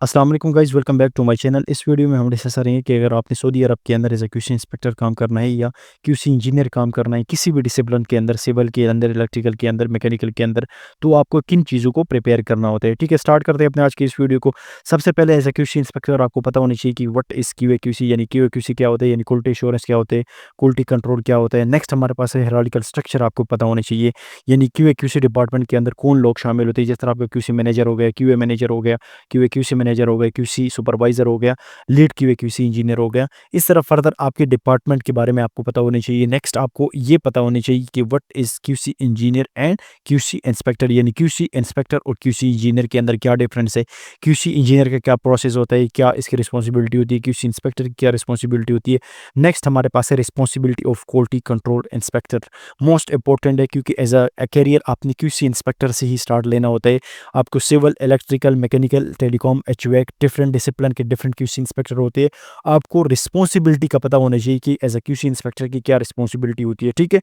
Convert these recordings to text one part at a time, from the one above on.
अस्सलाम वालेकुम guys, welcome back to my channel. इस वीडियो में हम डिस्कस करेंगे कि अगर आपने सऊदी अरब के अंदर एज अ क्यूसी इंस्पेक्टर काम करना है या क्यूसी इंजीनियर काम करना है किसी भी डिसिप्लिन के अंदर, सिविल के अंदर, इलेक्ट्रिकल के अंदर, मैकेनिकल के अंदर, तो आपको किन चीज़ों को प्रिपेयर करना होता है। ठीक है, स्टार्ट करते हैं अपने आज की इस वीडियो को। सबसे पहले एज अ क्यूसी इंस्पेक्टर आपको पता होनी चाहिए कि व्हाट इज़ क्यूए क्यूसी, यानी क्यूए क्यूसी क्या होता है, यानी क्वालिटी एश्योरेंस क्या होते हैं, क्वालिटी कंट्रोल क्या होता है। नेक्स्ट हमारे पास है हिरार्चिकल स्ट्रक्चर, आपको पता होना चाहिए, यानी क्यूए क्यूसी डिपार्टमेंट के अंदर कौन लोग शामिल होते हैं। जिस तरह आपका क्यूसी मैनेजर हो गया, क्यूए मैनेजर हो गया, क्यूए क्यूसी मैनेजर हो गया, क्यूसी सुपरवाइज़र हो गया, लीड क्यूए क्यूसी इंजीनियर हो गया। इस तरह फर्दर आपके डिपार्टमेंट के बारे में आपको पता होनी चाहिए। नेक्स्ट आपको ये पता होनी चाहिए कि what is QC engineer and QC inspector, यानी क्यूसी इंस्पेक्टर और क्यूसी इंजीनियर के अंदर क्या डिफरेंस है। क्यूसी इंजीनियर का क्या प्रोसेस होता है, क्या इसकी रिस्पॉन्सिबिलिटी होती है, क्यूसी इंस्पेक्टर की क्या रिस्पॉन्सिबिलिटी होती है। नेक्स्ट हमारे पास है responsibility of quality control inspector. Most important है क्योंकि एज अ कैरियर आपने क्यूसी इंस्पेक्टर से ही स्टार्ट लेना होता है। आपको civil, electrical, mechanical, telecom, HVAC, different discipline के डिफरेंट क्यूसी इंस्पेक्टर होते हैं। आपको रिस्पॉन्सिबिलिटी का पता होना चाहिए कि एज अ क्यूसी इंस्पेक्टर की क्या रिस्पॉन्सिबिलिटी होती है। ठीक है,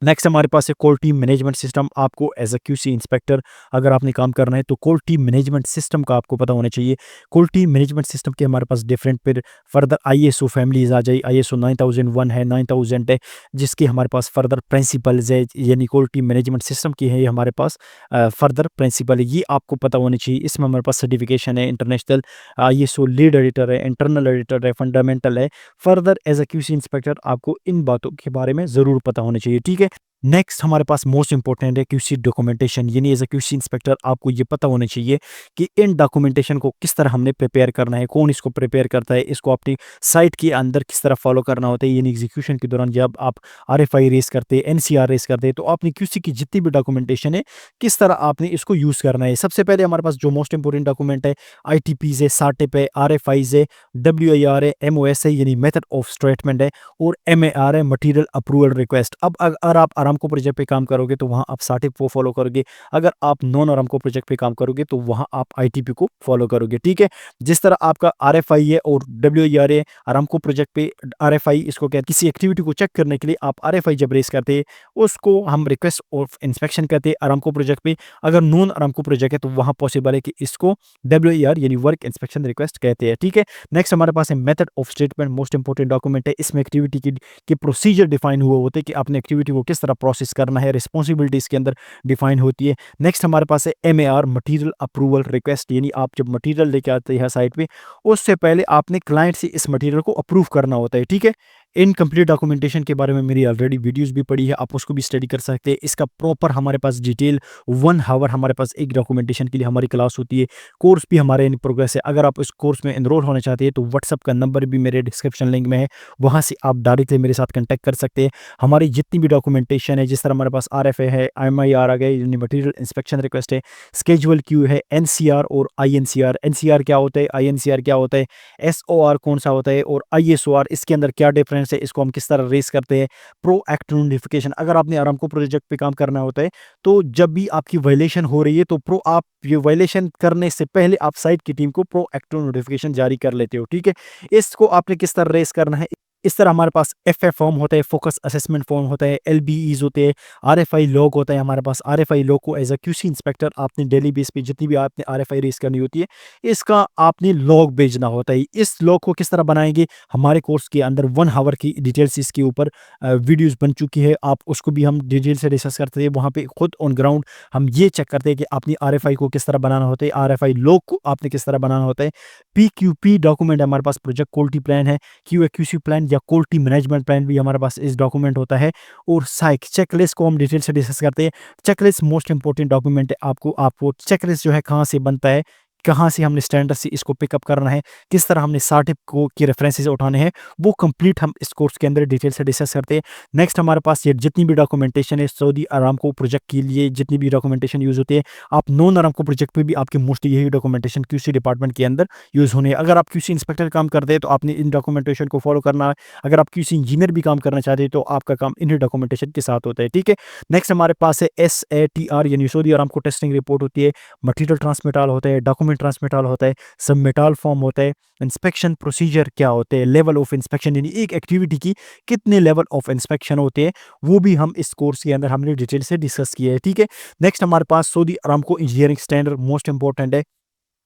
नेक्स्ट हमारे पास है क्वालिटी मैनेजमेंट सिस्टम। आपको एज अ क्यूसी इंस्पेक्टर अगर आपने काम करना है तो क्वालिटी मैनेजमेंट सिस्टम का आपको पता होना चाहिए। क्वालिटी मैनेजमेंट सिस्टम के हमारे पास डिफरेंट फिर फर्दर आईएसओ फैमिलीज आ जाए। आईएसओ 9001 है, 9000 है, जिसके हमारे पास फर्दर प्रिंसिपल्स है, यानी क्वालिटी मैनेजमेंट सिस्टम की है ये हमारे पास फर्दर प्रिंसिपल है, ये आपको पता होनी चाहिए। इसमें हमारे पास सर्टिफिकेशन है, इंटरनेशनल आईएसओ लीड एडिटर है, इंटरनल एडिटर है, फंडामेंटल है। Further as a QC inspector आपको इन बातों के बारे में ज़रूर पता होना चाहिए। ठीक है, नेक्स्ट हमारे पास मोस्ट इंपॉर्टेंट है क्यूसी डॉक्यूमेंटेशन, यानी एज अ क्यूसी इंस्पेक्टर आपको ये पता होना चाहिए कि इन डॉक्यूमेंटेशन को किस तरह हमने प्रिपेयर करना है, कौन इसको प्रिपेयर करता है, इसको अपनी साइट के अंदर किस तरह फॉलो करना होता है। यानी एग्जीक्यूशन के दौरान जब आप आरएफआई रेस करते हैं, एनसीआर रेस करते हैं, तो आपने क्यूसी की जितनी भी डॉक्यूमेंटेशन है किस तरह आपने इसको यूज़ करना है। सबसे पहले हमारे पास जो मोस्ट इंपॉर्टेंट डॉक्यूमेंट है आईटीपीज है, साटिप है, आरएफआईज है, डब्ल्यूआईआर है, एमओएस है, यानी मेथड ऑफ स्टेटमेंट है, और एमएआर है, मटेरियल अप्रूवल रिक्वेस्ट। अब अगर आप आरामको प्रोजेक्ट पे काम करोगे तो वहाँ आप साटिप को फॉलो करोगे। अगर आप नॉन आरामको प्रोजेक्ट पे काम करोगे तो वहाँ आप आईटीपी को फॉलो करोगे। ठीक है, जिस तरह आपका आरएफआई है और डब्ल्यूआईआर है आरामको प्रोजेक्ट पे, आरएफआई इसको कहते हैं, किसी एक्टिविटी को चेक करने के लिए आप आरएफआई जब रेस करते हैं उसको हम रिक्वेस्ट ऑफ इंस्पेक्शन कहते हैं आरामको प्रोजेक्ट पे। अगर नॉन आरामको प्रोजेक्ट है तो वहाँ पॉसिबल है कि इसको डब्ल्यूआईआर यानी वर्क इंस्पेक्शन रिक्वेस्ट कहते हैं। ठीक है, नेक्स्ट हमारे पास है method of statement, most important document है। इसमें एक्टिविटी की प्रोसीजर डिफाइन हुए होते हैं कि आपने एक्टिविटी को किस तरह प्रोसेस करना है, रिस्पॉन्सिबिलिटी इसके अंदर डिफाइन होती है। नेक्स्ट हमारे पास है एमएआर, मटेरियल अप्रूवल रिक्वेस्ट, यानी आप जब मटेरियल लेके आते हैं साइट पे उससे पहले आपने क्लाइंट से इस मटेरियल को अप्रूव करना होता है। ठीक है, इनकम्प्लीट डॉक्यूमेंटेशन के बारे में मेरी ऑलरेडी वीडियोस भी पड़ी है, आप उसको भी स्टडी कर सकते हैं। इसका प्रॉपर हमारे पास डिटेल 1 आवर हमारे पास एक डॉक्यूमेंटेशन के लिए हमारी क्लास होती है। कोर्स भी हमारे इन प्रोग्रेस है। अगर आप इस कोर्स में एनरोल होना चाहते हैं तो व्हाट्सअप का नंबर भी मेरे डिस्क्रिप्शन लिंक में है, वहाँ से आप डायरेक्टली मेरे साथ कॉन्टैक्ट कर सकते हैं। हमारी जितनी भी डॉक्यूमेंटेशन है, जिस तरह हमारे पास आरएफए है, एमआईआर आ गए यानी मटेरियल इंस्पेक्शन रिक्वेस्ट है, स्केजुअल क्यू है, एनसीआर और आईएनसीआर। एनसीआर क्या होता है, आईएनसीआर क्या होता है, एसओआर कौन सा होता है और आईएसओआर, इसके अंदर क्या डिफरेंस है, इसको हम किस तरह रेस करते हैं। प्रोएक्टिव नोटिफिकेशन, अगर आपने आरामको प्रोजेक्ट पे काम करना होता है तो जब भी आपकी वायलेशन हो रही है तो आप ये वायलेशन करने से पहले आप साइट की टीम को प्रोएक्टिव नोटिफिकेशन जारी कर लेते हो। ठीक है, इसको आपने किस तरह रेस करना है। इस तरह हमारे पास एफए फॉर्म होता है, फोकस असेसमेंट फॉर्म होता है, एलबीईज होते हैं, आरएफआई लॉग होता है हमारे पास। आरएफआई लॉग को एज अ क्यूसी इंस्पेक्टर आपने डेली बेस पे जितनी भी आपने आरएफआई रेस करनी होती है इसका आपने लॉग भेजना होता है। इस लॉग को किस तरह बनाएंगे, हमारे कोर्स के अंदर 1 आवर की डिटेल्स इसके ऊपर वीडियोस बन चुकी है, आप उसको भी हम डिटेल से डिस्कस करते हैं। वहाँ पे खुद ऑन ग्राउंड हम ये चेक करते हैं कि अपनी आरएफआई को किस तरह बनाना होता है, आरएफआई लॉग को आपने किस तरह बनाना होता है। पीक्यूपी डॉक्यूमेंट हमारे पास प्रोजेक्ट क्वालिटी प्लान है, क्यूएक्यूसी प्लान या क्वालिटी मैनेजमेंट प्लान भी हमारे पास इस डॉक्यूमेंट होता है। और साइक चेकलिस्ट को हम डिटेल से डिस्कस करते हैं। चेकलिस्ट मोस्ट इंपॉर्टेंट डॉक्यूमेंट है, आपको चेकलिस्ट जो है कहाँ से बनता है, कहाँ से हमने स्टैंडर्ड से इसको पिकअप करना है, किस तरह हमने सार्टिप को की रेफरेंसेस उठाने हैं, वो कंप्लीट हम इस कोर्स के अंदर डिटेल से डिस्कस करते हैं। नेक्स्ट हमारे पास ये जितनी भी डॉक्यूमेंटेशन है सऊदी आरामको प्रोजेक्ट के लिए जितनी भी डॉक्यूमेंटेशन यूज़ होती है, आप नॉन आरामको प्रोजेक्ट पे भी आपकी मोस्टली यही डॉक्यूमेंटेशन क्यूसी डिपार्टमेंट के अंदर यूज़ होने हैं। अगर आप क्यूसी इंस्पेक्टर काम करते हैं तो आपने इन डॉक्यूमेंटेशन को फॉलो करना है। अगर आप क्यूसी इंजीनियर भी काम करना चाहते हैं तो आपका काम इन्हीं डॉक्यूमेंटेशन के साथ होता है। ठीक है, नेक्स्ट हमारे पास है एसएटीआर यानी सऊदी आरामको टेस्टिंग रिपोर्ट होती है, मटेरियल ट्रांसमिटाल होता है, डॉक्यूमेंट ट्रांसमिटाल होता है, सबमिटाल फॉर्म होता है, इंस्पेक्शन प्रोसीजर क्या होते हैं, लेवल ऑफ इंस्पेक्शन यानी एक एक्टिविटी की कितने लेवल ऑफ इंस्पेक्शन होते हैं, वो भी हम इस कोर्स के अंदर हमने डिटेल से डिस्कस किया है। ठीक है, नेक्स्ट हमारे पास Saudi Aramco engineering standard most important है।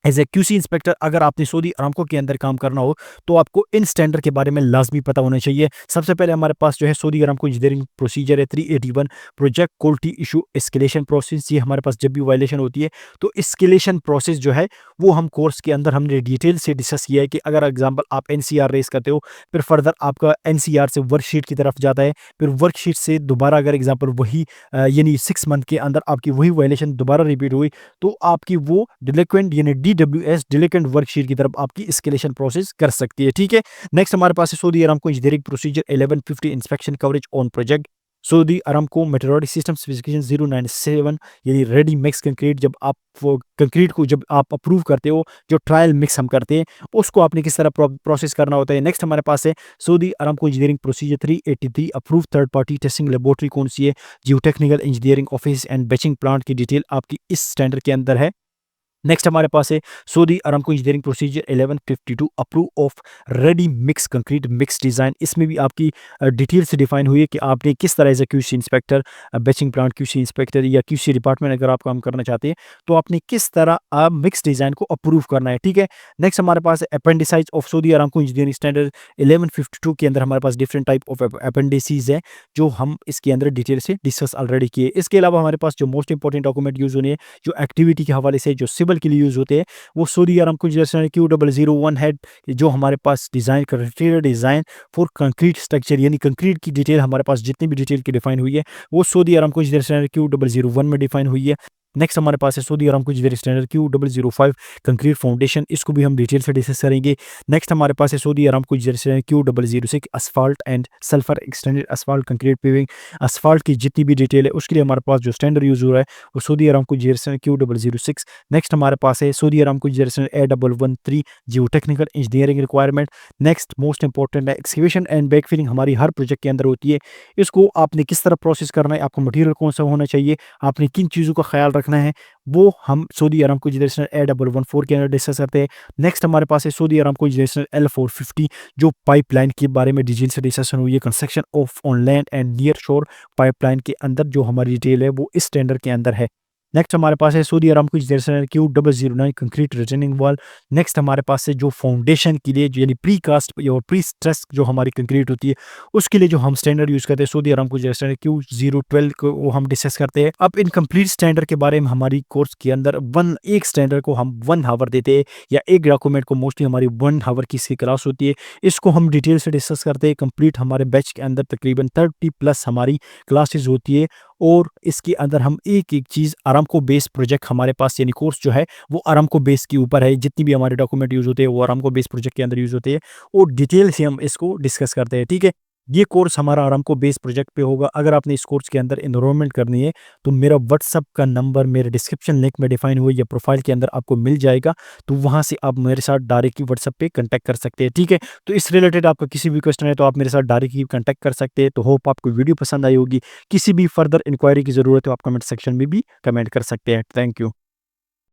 एज ए क्यूसी इंस्पेक्टर अगर आपने सऊदी अरामको के अंदर काम करना हो तो आपको इन स्टैंडर्ड के बारे में लाजमी पता होना चाहिए। सबसे पहले हमारे पास जो है सऊदी अरामको इंजीनियरिंग प्रोसीजर है 381 project quality issue escalation process. ये हमारे पास जब भी वायलेशन होती है तो एस्केलेशन प्रोसेस जो है वो हम कोर्स के अंदर हमने डिटेल से डिस्कस किया है कि अगर एग्जाम्पल आप एनसीआर रेस करते हो, फिर फर्दर आपका एनसीआर से वर्कशीट की तरफ जाता है, फिर वर्कशीट से दोबारा अगर एग्जाम्पल वही यानी 6 मंथ के अंदर आपकी वही वायलेशन दोबारा रिपीट हुई तो आपकी वो डिलिक्वेंट यानी DWS डिलिक्वेंट वर्कशीट की तरफ आपकी एस्केलेशन प्रोसेस कर सकती है। ठीक है, नेक्स्ट हमारे पास है Saudi Aramco engineering procedure 1150 inspection coverage on project. Saudi Aramco metrology system specification 097 यानी रेडी मिक्स कंक्रीट। जब आप वो कंक्रीट को जब आप अप्रूव करते हो, जो ट्रायल मिक्स हम करते हैं उसको आपने किस तरह प्रोसेस करना होता है। नेक्स्ट हमारे पास है Saudi Aramco engineering procedure 383 approve third party testing laboratory कौन सी है। Geotechnical engineering office and batching plant की डिटेल आपकी इस स्टैंडर्ड के अंदर है। नेक्स्ट हमारे पास है Saudi Aramco engineering procedure 1152 approve of ready mix concrete mix design. इसमें भी आपकी डिटेल से डिफाइन हुई है कि आपने किस तरह as a QC inspector, batching plant QC inspector या क्यूसी डिपार्टमेंट अगर आप काम करना चाहते हैं तो आपने किस तरह मिक्स डिज़ाइन को अप्रूव करना है। ठीक है, नेक्स्ट हमारे पास है appendices of Saudi Aramco engineering standard 1152 के अंदर हमारे पास डिफरेंट टाइप ऑफ अपेंडिसीज है जो हम इसके अंदर डिटेल से डिस्कस ऑलरेडी किए। इसके अलावा हमारे पास जो मोस्ट इंपॉर्टेंट डॉक्यूमेंट यूज़ होने हैं जो एक्टिविटी के हवाले से जो सिविल के लिए यूज़ होते हैं वो सऊदी अरामको जैसे Q001 है जो हमारे पास design criteria design for concrete structure यानी कंक्रीट की डिटेल हमारे पास जितनी भी डिटेल की डिफाइन हुई है वो सऊदी अरामको जैसे Q001 में डिफाइन हुई है। नेक्स्ट हमारे पास है Saudi Aramco engineering standard Q005 concrete foundation, इसको भी हम डिटेल से डिस्कस करेंगे। नेक्स्ट हमारे पास है Saudi Aramco engineering standard Q006 asphalt and sulphur extended asphalt concrete paving. Asphalt की जितनी भी डिटेल है उसके लिए हमारे पास जो स्टैंडर्ड यूज़ हो रहा है वो Saudi Aramco engineering Q006। Next हमारे पास है सऊदी अरामको इंजीनियरिंग A113 जियो technical engineering requirement. Next most important है एक्सकेवेशन एंड बैकफिलिंग हमारी हर प्रोजेक्ट के अंदर होती है। इसको आपने किस तरह प्रोसेस करना है, आपको मटीरियल कौन सा होना चाहिए, आपने किन चीज़ों का ख्याल रखना है, वो हम सऊदी अरामको इंजीनियरिंग A114 के अंदर डिस्कस करते हैं। नेक्स्ट हमारे पास है सऊदी अरामको इंजीनियरिंग L450 जो पाइपलाइन के बारे में डिटेल से डिस्कशन हुई है। Construction of on land and near शोर पाइपलाइन के अंदर जो हमारी डिटेल है वो इस टेंडर के अंदर है। नेक्स्ट हमारे पास है Saudi Aramco engineering Q009 concrete returning wall. Next हमारे पास है जो फाउंडेशन के लिए यानी प्री कास्ट या प्री स्ट्रेस जो हमारी कंक्रीट होती है उसके लिए जो हम स्टैंडर्ड यूज़ करते हैं सऊदी अरामको इंजीनियरिंग Q012 को वो हम डिस्कस करते हैं। अब इन कंप्लीट स्टैंडर्ड के बारे में हमारी कोर्स के अंदर एक स्टैंडर्ड को हम 1 हावर देते हैं या एक डॉक्यूमेंट को मोस्टली हमारी 1 हावर की इसकी क्लास होती है। इसको हम डिटेल से डिस्कस करते हैं। कंप्लीट हमारे बैच के अंदर तकरीबन 30+ हमारी क्लासेस होती है और इसके अंदर हम एक-एक चीज़ अरामको बेस प्रोजेक्ट हमारे पास यानी कोर्स जो है वो अरामको बेस के ऊपर है। जितनी भी हमारे डॉक्यूमेंट यूज़ होते हैं वो अरामको बेस प्रोजेक्ट के अंदर यूज़ होते हैं और डिटेल से हम इसको डिस्कस करते हैं। ठीक है, ये कोर्स हमारा अरामको बेस प्रोजेक्ट पे होगा। अगर आपने इस कोर्स के अंदर एनरोलमेंट करनी है तो मेरा व्हाट्सअप का नंबर मेरे डिस्क्रिप्शन लिंक में डिफाइन हुआ या प्रोफाइल के अंदर आपको मिल जाएगा, तो वहाँ से आप मेरे साथ डायरेक्टली व्हाट्सअप पे कॉन्टैक्ट कर सकते हैं। ठीक है, तो इस रिलेटेड आपका किसी भी क्वेश्चन है तो आप मेरे साथ डायरेक्टली कॉन्टैक्ट कर सकते हैं। तो होप आपको वीडियो पसंद आई होगी। किसी भी फर्दर इंक्वायरी की ज़रूरत है तो आप कमेंट सेक्शन में भी कमेंट कर सकते हैं। Thank you.